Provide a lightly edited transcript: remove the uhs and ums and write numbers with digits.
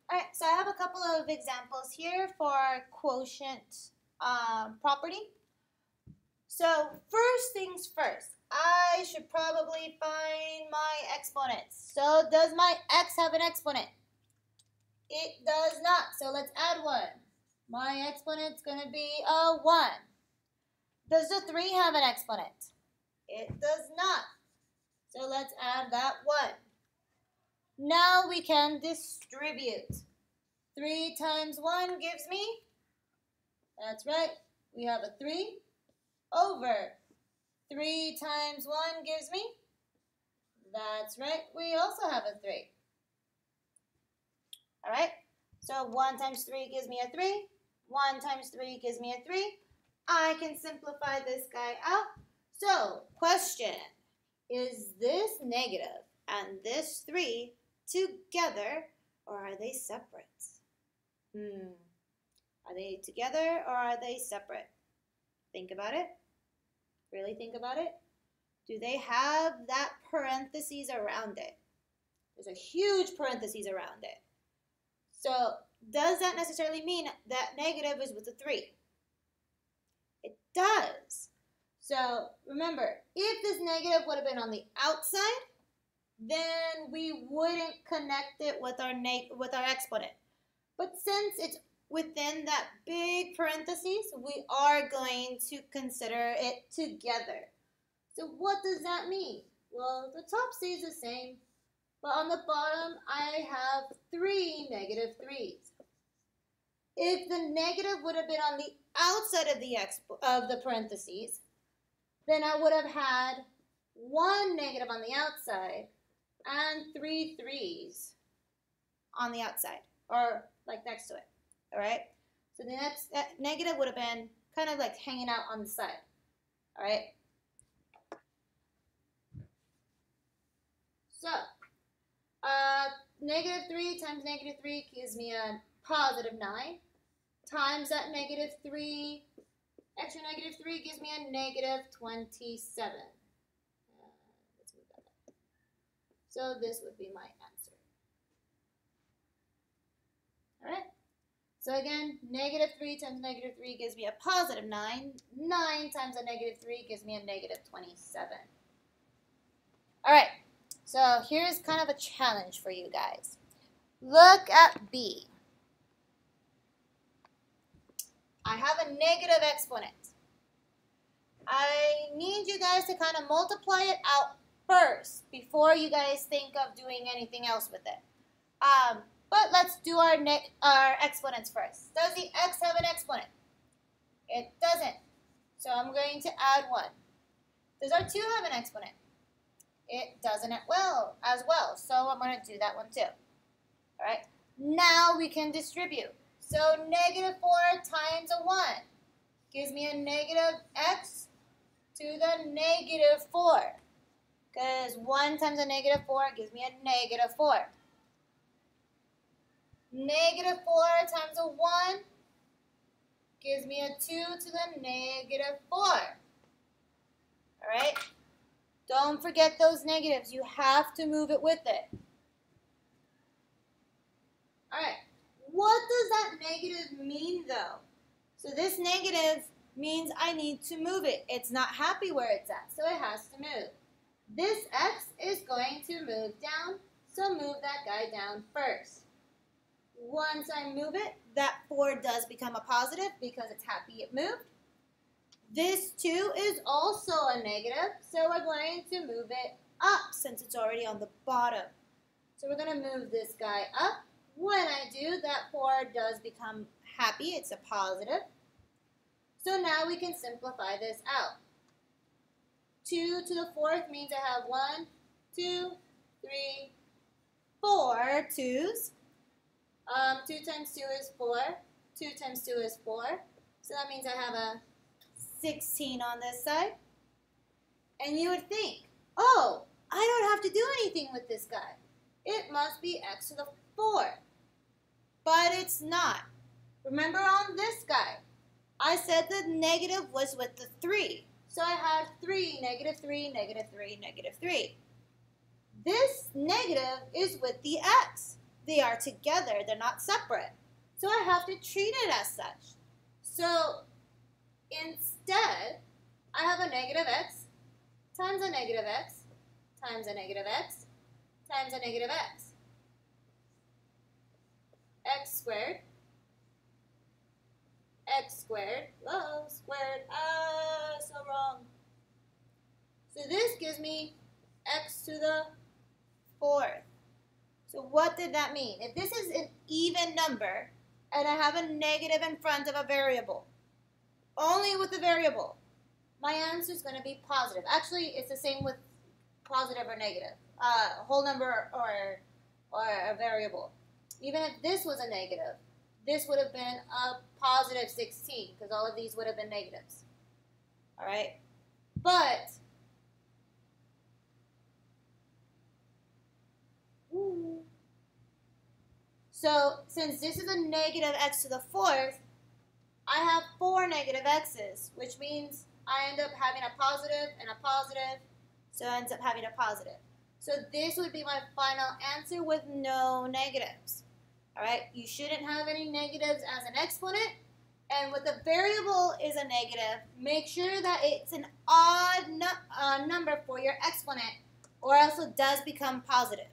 All right, so I have a couple of examples here for quotient property. So first things first, I should probably find my exponents. So does my x have an exponent? It does not, so let's add one. My exponent's going to be a 1. Does the 3 have an exponent? It does not, so let's add that 1. Now we can distribute. 3 times 1 gives me, that's right, we have a 3 over 3 times 1 gives me, that's right, we also have a 3. All right, so 1 times 3 gives me a 3. 1 times 3 gives me a 3. I can simplify this guy out. So, question, is this negative and this 3 together, or are they separate? Are they together or are they separate? Think about it. Really think about it. Do they have that parentheses around it? There's a huge parentheses around it. So does that necessarily mean that negative is with the 3? It does. So remember, if this negative would have been on the outside, then we wouldn't connect it with our exponent. But since it's within that big parentheses, we are going to consider it together. So what does that mean? Well, the top stays the same, but on the bottom, I have 3 negative 3's. If the negative would have been on the outside of the parentheses, then I would have had 1 negative on the outside and 3 3's on the outside, or like next to it. All right, so the next negative would have been kind of like hanging out on the side. All right, so negative 3 times negative 3 gives me a positive 9, times that negative 3, extra negative 3 gives me a negative 27. Let's move that up. So this would be my answer. All right. So again, negative 3 times negative 3 gives me a positive 9. 9 times a negative 3 gives me a negative 27. All right, so here's kind of a challenge for you guys. Look at B. I have a negative exponent. I need you guys to kind of multiply it out first before you guys think of doing anything else with it. But let's do our exponents first. Does the x have an exponent? It doesn't. So I'm going to add 1. Does our 2 have an exponent? It doesn't as well. So I'm going to do that one too. All right. Now we can distribute. So negative 4 times a 1 gives me a negative x to the negative 4. Because 1 times a negative 4 gives me a negative 4. Negative 4 times a 1 gives me a 2 to the negative 4. All right? Don't forget those negatives. You have to move it with it. All right. What does that negative mean, though? So this negative means I need to move it. It's not happy where it's at, so it has to move. This x is going to move down, so move that guy down first. Once I move it, that 4 does become a positive because it's happy it moved. This 2 is also a negative, so we're going to move it up since it's already on the bottom. So we're going to move this guy up. When I do, that 4 does become happy. It's a positive. So now we can simplify this out. 2 to the 4th means I have 1, 2, 3, 4 2's. 2 times 2 is 4. 2 times 2 is 4. So that means I have a 16 on this side. And you would think, oh, I don't have to do anything with this guy. It must be x to the 4. But it's not. Remember on this guy, I said the negative was with the 3. So I have 3, negative 3, negative 3, negative 3. This negative is with the x. they are together. They're not separate. So I have to treat it as such. So instead, I have a negative x times a negative x times a negative x times a negative x. X squared, whoa, squared, so wrong. So this gives me x to the 4th. So what did that mean? If this is an even number and I have a negative in front of a variable, only with the variable, my answer is going to be positive. Actually, it's the same with positive or negative, whole number or a variable. Even if this was a negative, this would have been a positive 16 because all of these would have been negatives. All right? But so since this is a negative x to the 4th, I have 4 negative x's, which means I end up having a positive and a positive, so it ends up having a positive. So this would be my final answer with no negatives. All right, you shouldn't have any negatives as an exponent, and with the variable is a negative, make sure that it's an odd number for your exponent, or else it does become positive.